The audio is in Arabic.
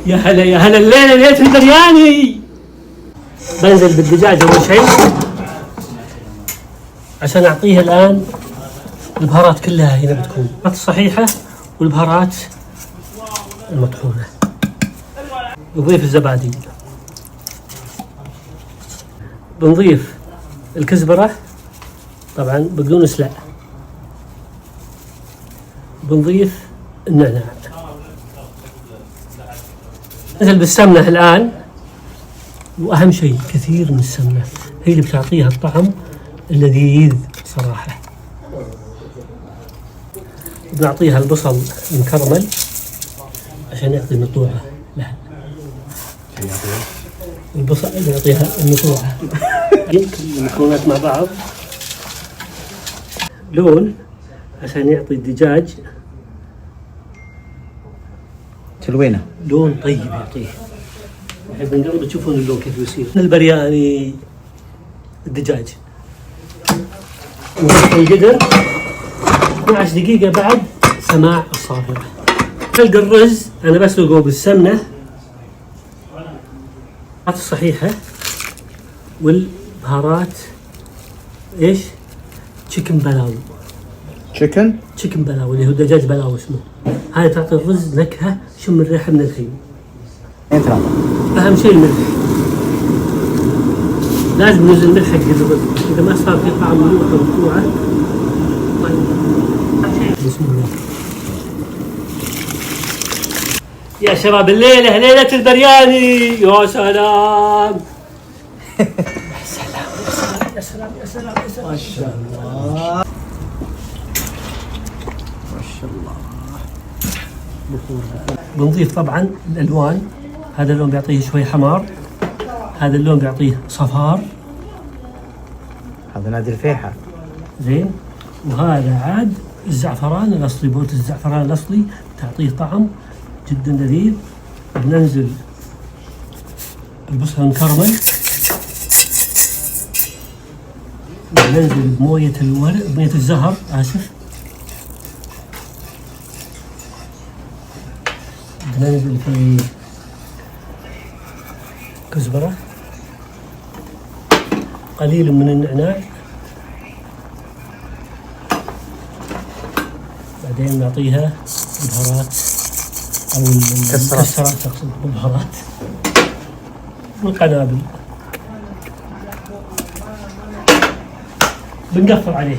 يا هلا يا هلا، الليلة ليلة البرياني. بنزل بالدجاج أول شيء عشان أعطيها الآن البهارات كلها. هنا بتكون البهارات الصحيحة والبهارات المطحونة. نضيف الزبادي، بنضيف الكزبرة طبعا بقدونس لا، بنضيف النعناع. نزل بالسمنة الآن، وأهم شيء كثير من السمنة، هي اللي بتعطيها الطعم اللذيذ صراحة. بنعطيها البصل المكرمل عشان يعطي نطوعة لها. البصل يعطيها النطوعة. كل المكونات مع بعض، لون عشان يعطي الدجاج تلوينه، لون طيب يعطيه. الحين من قبل تشوفون اللون كيف يصير. البرياني الدجاج القدر 12 دقيقة بعد سماع الصافرة. حلق الرز أنا بسلقه بالسمنة الصحيحة والبهارات ايش؟ تشيكن بلاو. تشيكن بلاو اللي هو دجاج بلاو اسمه. هاي تعطي الرز نكهة، شم الريحة من الحين. أهم شيء الملح، لازم ننزل ملح حق الرز، إذا ما صار في طعم ملوحة ومطوعة. بسم الله يا شباب، الليلة ليلة البرياني. يا سلام يا سلام يا سلام يا سلام يا سلام، ما شاء الله ما شاء الله. بنضيف طبعا الألوان. هذا اللون بيعطيه شوي حمار، هذا اللون بيعطيه صفار، هذا نادي الفيحة زين. وهذا عاد الزعفران الأصلي، بولة الزعفران الأصلي تعطيه طعم جدا لذيذ. بننزل البصل المكرمل، بننزل بموية الورق، بموية الزهر آسف، بننزل في كزبرة، قليل من النعناع، بعدين نعطيها البهارات أو المكسرات، أقصد البهارات والقنابل. بنقفل عليه.